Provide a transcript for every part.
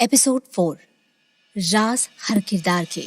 Episode 4 राज हर किरदार के।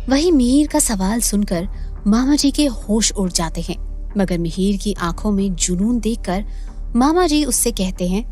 वही मिहिर का सवाल सुनकर मामा जी के होश उड़ जाते हैं, मगर मिहिर की आंखों में जुनून देखकर मामा जी उससे कहते हैं,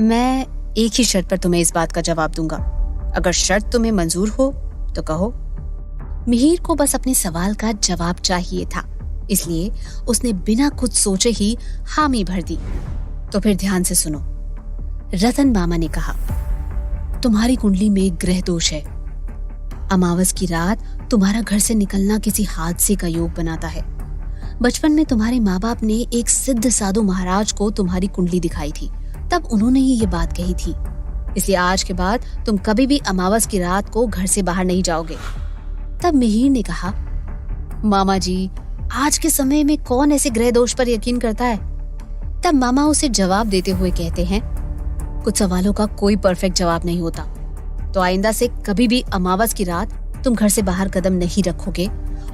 मैं एक ही शर्त पर तुम्हें इस बात का जवाब दूंगा। अगर शर्त तुम्हें मंजूर हो तो कहो। मिहिर को बस अपने सवाल का जवाब चाहिए था, इसलिए उसने बिना कुछ सोचे ही हामी भर दी। तो फिर ध्यान से सुनो। रतन मामा ने कहा, तुम्हारी कुंडली में ग्रह दोष है। अमावस की रात तुम्हारा घर से निकलना किसी हादसे का योग बनाता है। बचपन में तुम्हारे माँ बाप ने एक सिद्ध साधु महाराज को तुम्हारी कुंडली दिखाई थी, तब उन्होंने ही ये बात कही थी। इसलिए आज के बाद तुम कभी भी अमावस की रात को घर से बाहर नहीं जाओगे। तब मिहिर ने कहा, मामा जी, आज के समय में कौन ऐसे ग्रह दोष पर यकीन करता है? तब मामा उसे जवाब देते हुए कहते हैं, कुछ सवालों का कोई परफेक्ट जवाब नहीं होता, तो आइंदा से कभी भी अमावस की रात तुम घर से बाहर कदम नहीं रखोगे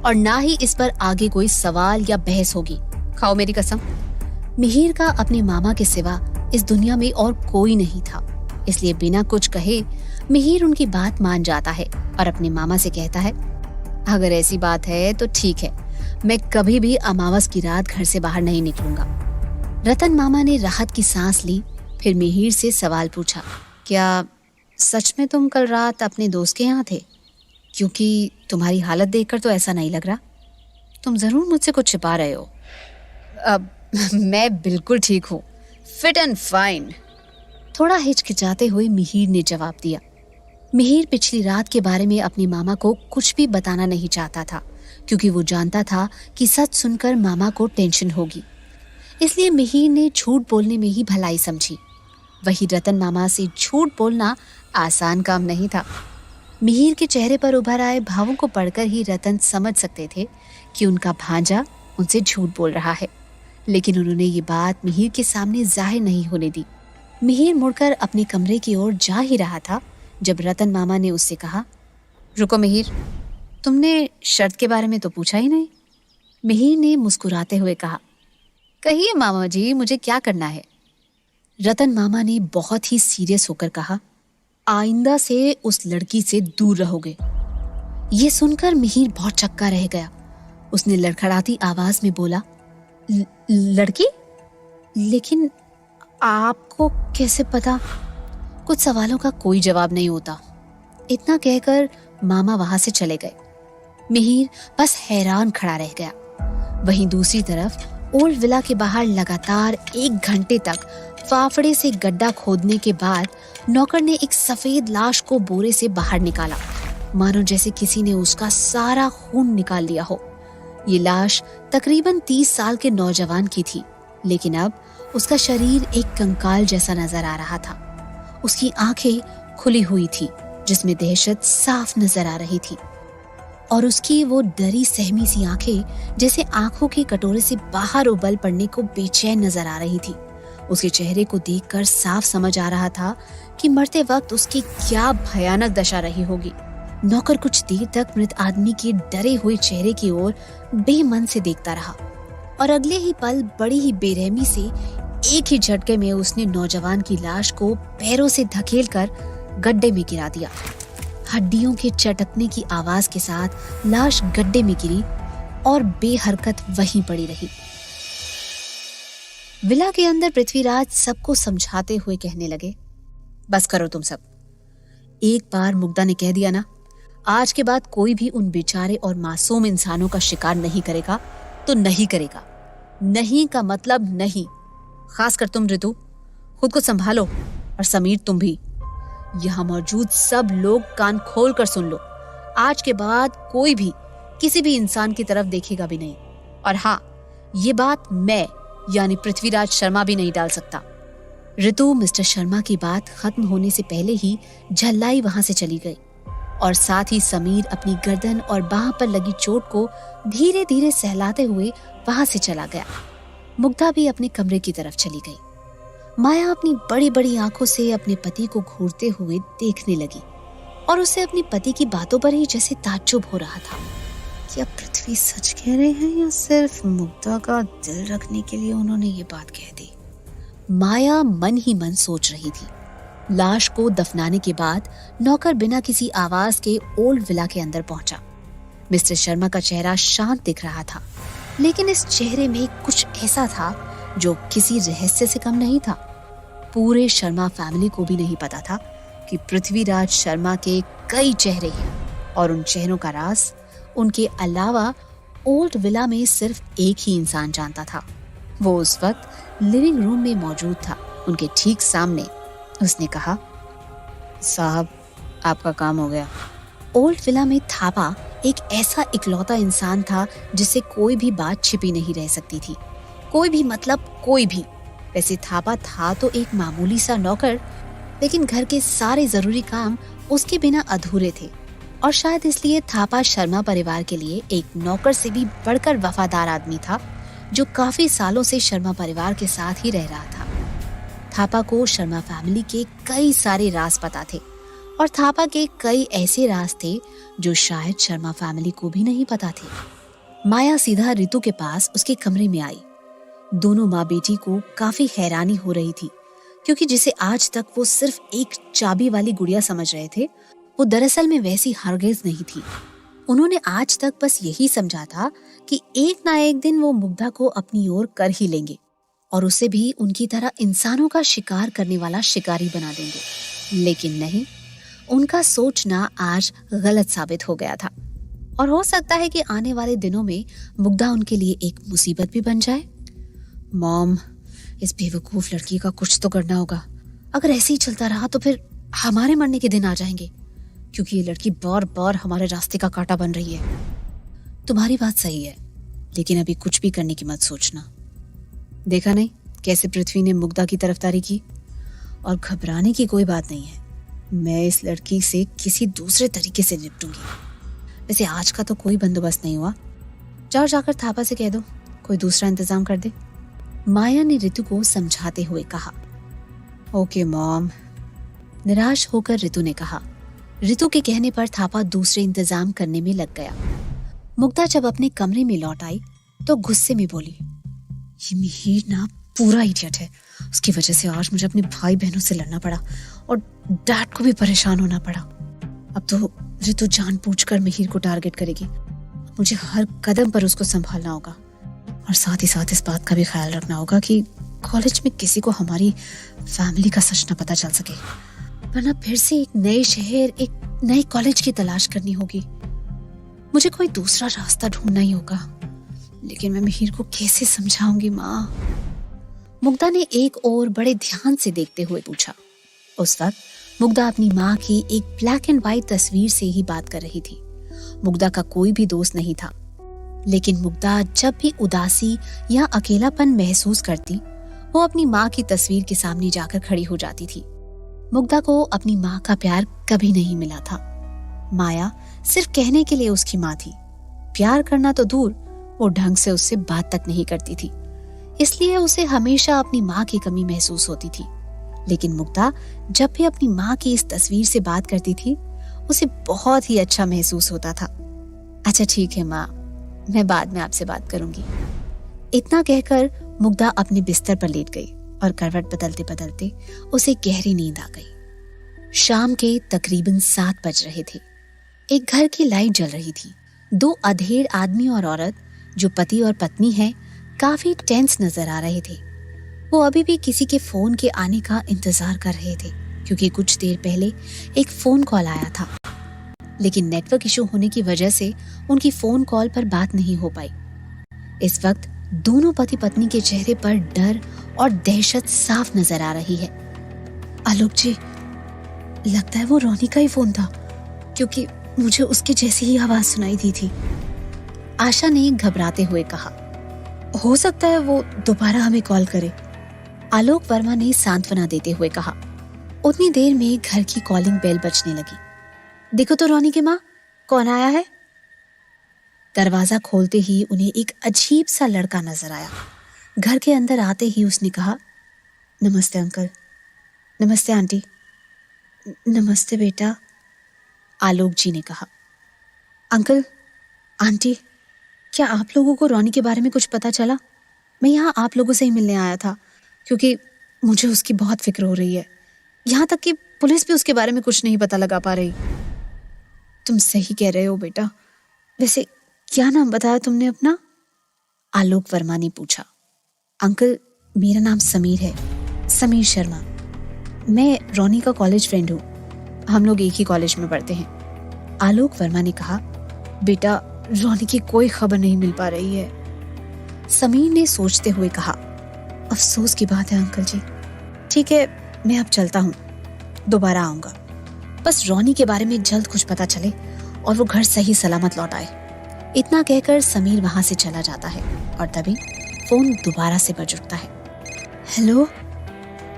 और ना ही इस पर आगे कोई सवाल या बहस होगी। खाओ मेरी कसम। मिहिर का अपने मामा के सिवा इस दुनिया में और कोई नहीं था, इसलिए बिना कुछ कहे मिहिर उनकी बात मान जाता है और अपने मामा से कहता है, अगर ऐसी बात है तो ठीक है, मैं कभी भी अमावस की रात घर से बाहर नहीं निकलूंगा। रतन मामा ने राहत की सांस ली, फिर मिहिर से सवाल पूछा, क्या सच में तुम कल रात अपने दोस्त के यहाँ थे? क्योंकि तुम्हारी हालत देखकर तो ऐसा नहीं लग रहा। तुम जरूर मुझसे कुछ छिपा रहे हो। अब मैं बिल्कुल ठीक हूँ, फिट एंड फाइन। थोड़ा हिचकिचाते हुए मिहिर ने जवाब दिया। मिहिर पिछली रात के बारे में अपने मामा को कुछ भी बताना नहीं चाहता था, क्योंकि वो जानता था कि सच सुनकर मामा को टेंशन होगी। इसलिए मिहिर ने झूठ बोलने में ही भलाई समझी। वही रतन मामा से झूठ बोलना आसान काम नहीं था। मिहिर के चेहरे पर उभर आए भावों को पढ़कर ही रतन समझ सकते थे कि उनका भांजा उनसे झूठ बोल रहा है, लेकिन उन्होंने ये बात मिहिर के सामने जाहिर नहीं होने दी। मिहिर मुड़कर अपने कमरे की ओर जा ही रहा था जब रतन मामा ने उससे कहा, रुको मिहिर, तुमने शर्त के बारे में तो पूछा ही नहीं। मिहिर ने मुस्कुराते हुए कहा, कहिए मामा जी, मुझे क्या करना है? रतन मामा ने बहुत ही सीरियस होकर कहा, आइंदा से उस लड़की से दूर रहोगे। ये सुनकर मिहिर बहुत चक्का रह गया। उसने लड़खड़ाती आवाज में बोला, लड़की? लेकिन आपको कैसे पता? कुछ सवालों का कोई जवाब नहीं होता। इतना कहकर मामा वहां से चले गए। मिहिर बस हैरान खड़ा रह गया। वहीं दूसरी तरफ ओल्ड विला के बाहर लगातार 1 घंटे तक फाफड़े से गड्ढा खोदने के बाद नौकर ने एक सफेद लाश को बोरे से बाहर निकाला, मानो जैसे किसी ने उसका सारा खून निकाल लिया हो। ये लाश तकरीबन 30 साल के नौजवान की थी, लेकिन अब उसका शरीर एक कंकाल जैसा नजर आ रहा था। उसकी आंखें खुली हुई थी, जिसमें दहशत साफ नजर आ रही थी, और उसकी वो डरी सहमी सी आंखें जैसे आंखों के कटोरे से बाहर उबल पड़ने को बेचैन नजर आ रही थी। उसके चेहरे को देखकर साफ समझ आ रहा था कि मरते वक्त उसकी क्या भयानक दशा रही होगी। नौकर कुछ देर तक मृत आदमी के डरे हुए चेहरे की ओर बेमन से देखता रहा, और अगले ही पल बड़ी ही बेरहमी से एक ही झटके में उसने नौजवान की लाश को पैरों से धकेलकर गड्ढे में गिरा दिया। हड्डियों के चटकने की आवाज के साथ लाश गड्ढे में गिरी और बेहरकत वहीं पड़ी रही। विला के अंदर पृथ्वीराज सबको समझाते हुए कहने लगे, बस करो तुम सब। एक बार मुग्धा ने कह दिया ना, आज के बाद कोई भी उन बेचारे और मासूम इंसानों का शिकार नहीं करेगा तो नहीं करेगा। नहीं का मतलब नहीं। खासकर तुम ऋतु, खुद को संभालो, और समीर तुम भी। यहाँ मौजूद सब लोग कान खोल कर सुन लो। आज के बाद कोई भी किसी भी इंसान की तरफ देखेगा भी नहीं, और हाँ, ये बात मैं यानी पृथ्वीराज शर्मा भी नहीं डाल सकता। ऋतु मिस्टर शर्मा की बात खत्म होने से पहले ही झल्लाई वहां से चली गई, और साथ ही समीर अपनी गर्दन और बाह पर लगी चोट को धीरे धीरे सहलाते हुए वहां से चला गया। मुग्धा भी अपने कमरे की तरफ चली गई। माया अपनी बड़ी बड़ी आंखों से अपने पति को घूरते हुए देखने लगी, और उसे अपने पति की बातों पर ही जैसे ताज्जुब हो रहा था। क्या पृथ्वी सच कह रहे हैं या सिर्फ मुग्धा का दिल रखने के लिए उन्होंने ये बात कह दी? माया मन ही मन सोच रही थी। लाश को दफनाने के बाद नौकर बिना किसी आवाज के ओल्ड विला के अंदर पहुंचा। मिस्टर शर्मा का चेहरा शांत दिख रहा था, लेकिन इस चेहरे में कुछ ऐसा था जो किसी रहस्य से कम नहीं था। पूरे शर्मा फैमिली को भी नहीं पता था कि पृथ्वीराज शर्मा के कई चेहरे हैं और उन चेहरों का राज उनके अलावा ओल्ड विला में सिर्फ एक ही इंसान जानता था। वो उस वक्त लिविंग रूम में मौजूद था। उनके ठीक सामने उसने कहा, साहब आपका काम हो गया। ओल्ड विला में थापा एक ऐसा इकलौता इंसान था जिससे कोई भी बात छिपी नहीं रह सकती थी। कोई भी मतलब कोई भी। वैसे थापा था तो एक मामूली सा नौकर, लेकिन घर के सारे जरूरी काम उसके बिना अधूरे थे और शायद इसलिए थापा शर्मा परिवार के लिए एक नौकर से भी बढ़कर वफादार आदमी था जो काफी सालों से शर्मा परिवार के साथ ही रह रहा था। थापा को शर्मा फैमिली के कई सारे राज पता थे और थापा के कई ऐसे राज थे जो शायद शर्मा फैमिली को भी नहीं पता थे। माया सीधा रितु के पास उसके कमरे में आई। दोनों माँ बेटी को काफी हैरानी हो रही थी, क्योंकि जिसे आज तक वो सिर्फ एक चाबी वाली गुड़िया समझ रहे थे, वो दरअसल में वैसी हरगिज नहीं थी। उन्होंने आज तक बस यही समझा था कि एक ना एक दिन वो मुग्धा को अपनी ओर कर ही लेंगे और उसे भी उनकी तरह इंसानों का शिकार करने वाला शिकारी बना देंगे। लेकिन नहीं, उनका सोचना आज गलत साबित हो गया था और हो सकता है कि आने वाले दिनों में मुग्धा उनके लिए एक मुसीबत भी बन जाए। मॉम, इस बेवकूफ लड़की का कुछ तो करना होगा। अगर ऐसे ही चलता रहा तो फिर हमारे मरने के दिन आ जाएंगे, क्योंकि ये लड़की बार बार हमारे रास्ते का कांटा बन रही है। तुम्हारी बात सही है, लेकिन अभी कुछ भी करने की मत सोचना। देखा नहीं कैसे पृथ्वी ने मुग्धा की तरफदारी की? और घबराने की कोई बात नहीं है। मैं इस लड़की से किसी दूसरे तरीके से निपटूंगी। वैसे आज का तो कोई बंदोबस्त नहीं हुआ। जाओ जाकर थापा से कह दो कोई दूसरा इंतजाम कर दे। माया ने रितु को समझाते हुए कहा। Okay mom. निराश होकर रितु ने कहा। रितु के कहने पर थापा दूसरे इंतजाम करने में लग गया। मुग्धा जब अपने कमरे में लौट आई तो गुस्से में बोली, ये मिहिर ना पूरा इडियट है। उसकी वजह से आज मुझे अपने भाई बहनों से लड़ना पड़ा और डैड को भी परेशान होना पड़ा। अब तो रितु जानबूझकर मिहिर को टारगेट करेगी। मुझे हर कदम पर उसको संभालना होगा और साथ ही साथ इस बात का भी ख्याल रखना होगा कि कॉलेज में किसी को हमारी फैमिली का सच न पता चल सके, वरना फिर से एक नए शहर, एक नए कॉलेज की तलाश करनी होगी। मुझे कोई दूसरा रास्ता ढूंढना ही होगा, लेकिन मैं मिहिर को कैसे समझाऊंगी माँ? मुग्धा ने एक और बड़े ध्यान से देखते हुए पूछा। उस वक्त मुग्धा अपनी माँ की एक ब्लैक एंड व्हाइट तस्वीर से ही बात कर रही थी। मुग्धा का कोई भी दोस्त नहीं था, लेकिन मुग्धा जब भी उदासी या अकेलापन महसूस करती, वो अपनी माँ की तस्वीर के सामने जाकर खड़ी हो जाती थी। मुग्धा को अपनी माँ का प्यार कभी नहीं मिला था। माया सिर्फ कहने के लिए उसकी माँ थी। प्यार करना तो दूर, वो ढंग से उससे बात तक नहीं करती थी, इसलिए उसे हमेशा अपनी माँ की कमी महसूस होती थी। लेकिन मुग्धा जब भी अपनी माँ की इस तस्वीर से बात करती थी, उसे बहुत ही अच्छा महसूस होता था। अच्छा ठीक है माँ, मैं बाद में आपसे बात करूंगी। इतना कहकर मुग्धा अपने बिस्तर पर लेट गई और करवट बदलते बदलते उसे गहरी नींद आ गई। शाम के तकरीबन 7 बज रहे थे। एक घर की लाइट जल रही थी। 2 अधेड़ आदमी और औरत, जो पति और पत्नी हैं, काफी टेंस नजर आ रहे थे। वो अभी भी किसी के फोन के आने का इंतजार कर रहे थे, क्योंकि कुछ देर पहले एक फोन कॉल आया था, लेकिन नेटवर्क इशू होने की वजह से उनकी फोन कॉल पर बात नहीं हो पाई। इस वक्त दोनों पति पत्नी के चेहरे पर डर और दहशत साफ नजर आ रही है। आलोक जी, लगता है वो रोनी का ही फोन था, क्योंकि मुझे उसके जैसी ही आवाज सुनाई दी थी। आशा ने घबराते हुए कहा। हो सकता है वो दोबारा हमें कॉल करे, आलोक वर्मा ने सांत्वना देते हुए कहा। उतनी देर में घर की कॉलिंग बेल बजने लगी। देखो तो रोनी की माँ, कौन आया है? दरवाजा खोलते ही उन्हें एक अजीब सा लड़का नजर आया। घर के अंदर आते ही उसने कहा, नमस्ते अंकल। नमस्ते आंटी। नमस्ते बेटा, आलोक जी ने कहा। अंकल, आंटी, क्या आप लोगों को रोनी के बारे में कुछ पता चला? मैं यहाँ आप लोगों से ही मिलने आया था, क्योंकि मुझे उसकी बहुत फिक्र हो रही है। यहाँ तक कि पुलिस भी उसके बारे में कुछ नहीं पता लगा पा रही। तुम सही कह रहे हो बेटा। वैसे क्या नाम बताया तुमने अपना? आलोक वर्मा ने पूछा। अंकल, मेरा नाम समीर है, समीर शर्मा। मैं रोनी का कॉलेज फ्रेंड हूँ। हम लोग एक ही कॉलेज में पढ़ते हैं। आलोक वर्मा ने कहा। बेटा, रोनी की कोई खबर नहीं मिल पा रही है। समीर ने सोचते हुए कहा। अफसोस की बात है अंकल जी। ठीक है, मैं अब चलता हूँ, दोबारा आऊंगा। बस रोनी के बारे में जल्द कुछ पता चले और वो घर सही सलामत लौट आए। इतना कहकर समीर वहां से चला जाता है और तभी फोन दोबारा से बज उठता है। हेलो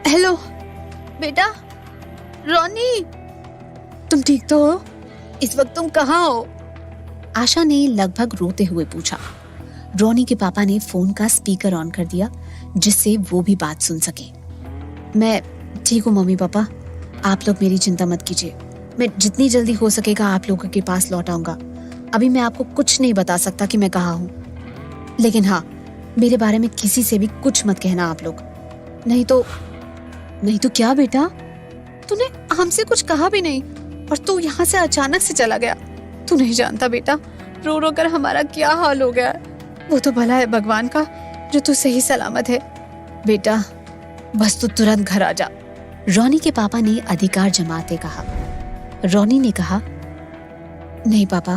हेलो बेटा, रोनी, तुम ठीक तो हो? इस वक्त तुम कहाँ हो? आशा ने लगभग रोते हुए पूछा। रोनी के पापा ने फोन का स्पीकर ऑन कर दिया जिससे वो भी बात सुन सके। मैं ठीक हूँ मम्मी पापा, आप लोग मेरी चिंता मत कीजिए। मैं जितनी जल्दी हो सकेगा आप लोगों के पास लौट आऊंगा। अभी मैं आपको कुछ नहीं बता सकता कि मैं कहाँ हूँ, लेकिन हाँ, मेरे बारे में किसी से भी कुछ मत कहना आप लोग। नहीं तो क्या बेटा? तूने हमसे कुछ कहा भी नहीं और तू यहाँ से अचानक से चला गया। तू नहीं जानता बेटा, रो रो कर हमारा क्या हाल हो गया। वो तो भला है भगवान का जो तू सही सलामत है। बेटा, बस तू तुरंत घर आ जा, रोनी के पापा ने अधिकार जमाते कहा। रोनी ने कहा, नहीं पापा,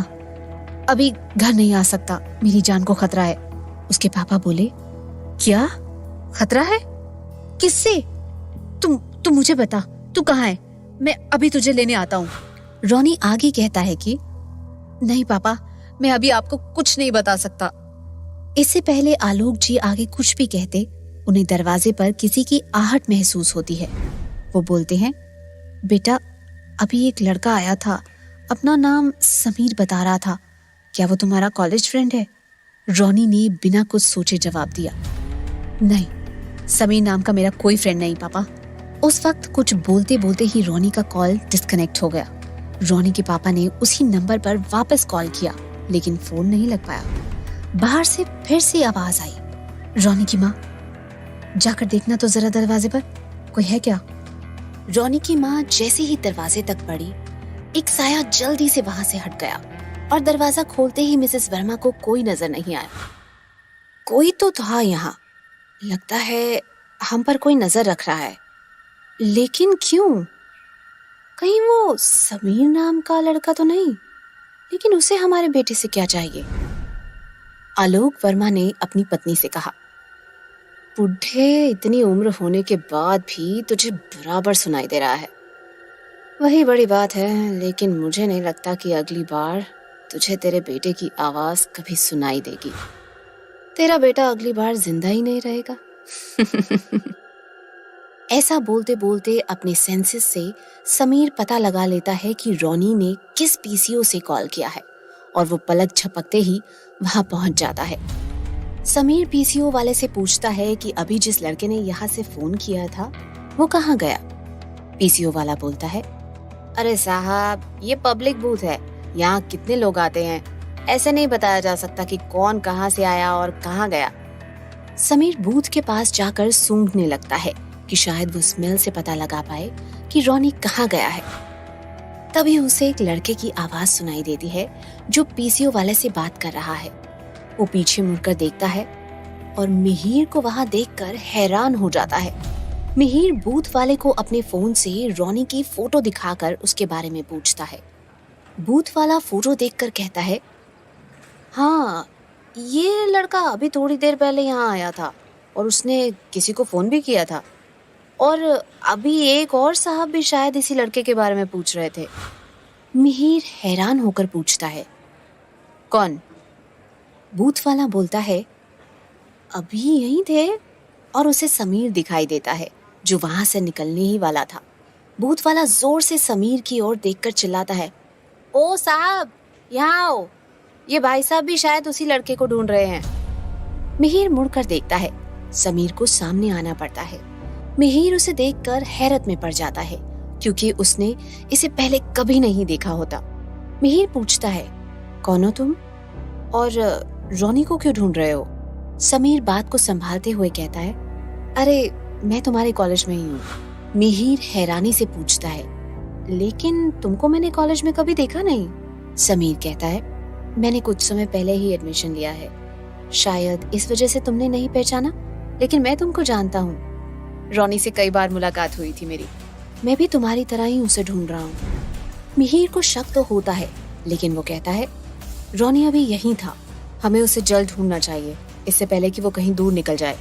अभी घर नहीं आ सकता, मेरी जान को खतरा है। उसके पापा बोले, क्या खतरा है? किससे? तुम मुझे बता, तू कहाँ है? मैं अभी तुझे लेने आता हूँ। रोनी आगे कहता है कि नहीं पापा, मैं अभी आपको कुछ नहीं बता सकता। इससे पहले आलोक जी आगे कुछ भी कहते, उन्हें दरवाजे पर किसी की आहट महसूस होती है। वो बोलते हैं, बेटा, अभी एक लड़का आया था, अपना नाम समीर बता रहा था। क्या वो तुम्हारा कॉलेज फ्रेंड है? रोनी ने बिना कुछ सोचे जवाब दिया। नहीं, समीर नाम का मेरा कोई फ्रेंड नहीं पापा। उस वक्त कुछ बोलते बोलते ही रोनी का कॉल डिस्कनेक्ट हो गया। रोनी के पापा ने उसी नंबर पर वापस कॉल किया, लेकिन फोन नहीं लग पाया। बाहर से फिर से आवाज आई, रोनी की माँ, जाकर देखना तो जरा दरवाजे पर कोई है क्या? रोनी की माँ जैसे ही दरवाजे तक बढ़ी, एक साया जल्दी से वहां से हट गया और दरवाजा खोलते ही मिसेस वर्मा को कोई नजर नहीं आया। कोई तो था यहाँ, लगता है हम पर कोई नजर रख रहा है, लेकिन क्यों? कहीं वो समीर नाम का लड़का तो नहीं? लेकिन उसे हमारे बेटे से क्या चाहिए? आलोक वर्मा ने अपनी पत्नी से कहा, बुढ़े, इतनी उम्र होने के बाद भी तुझे बराबर सुनाई दे रहा है। वही बड़ी बात है, लेकिन मुझे नहीं लगता कि अगली बार तुझे तेरे बेटे की आवाज कभी सुनाई देगी। तेरा बेटा अगली बार जिंदा ही नहीं रहेगा। ऐसा बोलते बोलते अपने सेंसेस से समीर पता लगा लेता है कि रोनी ने किस पीसीओ से कॉल किया है और वो पलक झपकते ही वहां पहुंच जाता है। समीर पीसीओ वाले से पूछता है कि अभी जिस लड़के ने यहाँ से फोन किया था वो कहाँ गया। पीसीओ वाला बोलता है, अरे साहब, ये पब्लिक बूथ है, यहाँ कितने लोग आते हैं, ऐसे नहीं बताया जा सकता कि कौन कहाँ से आया और कहाँ गया। समीर बूथ के पास जाकर सूंघने लगता है कि शायद वो स्मेल से पता लगा पाए कि रोनी कहाँ गया है। तभी उसे एक लड़के की आवाज सुनाई देती है जो पीसीओ वाले से बात कर रहा है। वो पीछे मुड़कर देखता है और मिहिर को वहां देखकर हैरान हो जाता है। मिहिर बूथ वाले को अपने फोन से रोनी की फोटो दिखाकर उसके बारे में पूछता है। बूथ वाला फोटो देखकर कहता है, हाँ, ये लड़का अभी थोड़ी देर पहले यहाँ आया था और उसने किसी को फोन भी किया था, और अभी एक और साहब भी शायद इसी लड़के के बारे में पूछ रहे थे। मिहिर हैरान होकर पूछता है, कौन? बूथ वाला बोलता है, अभी यहीं थे, और उसे समीर दिखाई देता है जो वहां से निकलने ही वाला था। बूथ वाला जोर से समीर की ओर देखकर चिल्लाता है, ओ साहब, यहाँ आओ, ये भाई साहब भी शायद उसी लड़के को ढूंढ रहे हैं। मिहिर मुड़कर देखता है, समीर को सामने आना पड़ता है। मिहिर उसे देखकर हैरत में पड़ जाता है क्योंकि उसने इसे पहले कभी नहीं देखा होता। मिहिर पूछता है, कौन हो तुम और रोनी को क्यों ढूंढ रहे हो? समीर बात को संभालते हुए कहता है, अरे मैं तुम्हारे कॉलेज में ही हूँ। मिहिर हैरानी से पूछता है, लेकिन तुमको मैंने कॉलेज में कभी देखा नहीं। समीर कहता है, मैंने कुछ समय पहले ही एडमिशन लिया है, शायद इस वजह से तुमने नहीं पहचाना, लेकिन मैं तुमको जानता हूँ। रोनी से कई बार मुलाकात हुई थी मेरी, मैं भी तुम्हारी तरह ही उसे ढूंढ रहा हूँ। मिहिर को शक तो होता है, लेकिन वो कहता है, रोनी अभी यहीं था, हमें उसे जल्द ढूंढना चाहिए, इससे पहले कि वो कहीं दूर निकल जाए।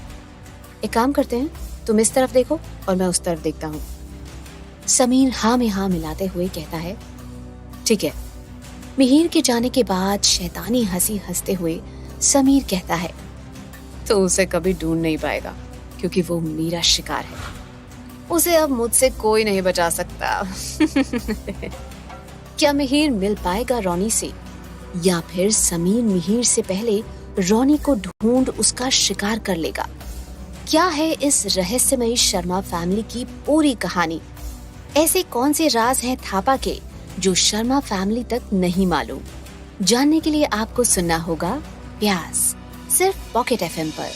एक काम करते हैं, तुम इस तरफ देखो और मैं उस तरफ देखता हूँ। समीर हाँ में हाँ मिलाते हुए कहता है, ठीक है। मिहिर के जाने के बाद शैतानी हंसी हंसते हुए समीर कहता है, तो उसे कभी ढूंढ नहीं पाएगा, क्योंकि वो मेरा शिकार है, उसे अब मुझसे कोई नहीं बचा सकता। क्या मिहिर मिल पाएगा रोनी से, या फिर समीर मिहिर से पहले रोनी को ढूंढ उसका शिकार कर लेगा? क्या है इस रहस्यमयी शर्मा फैमिली की पूरी कहानी? ऐसे कौन से राज हैं थापा के जो शर्मा फैमिली तक नहीं मालूम? जानने के लिए आपको सुनना होगा प्यास, सिर्फ पॉकेट FM पर।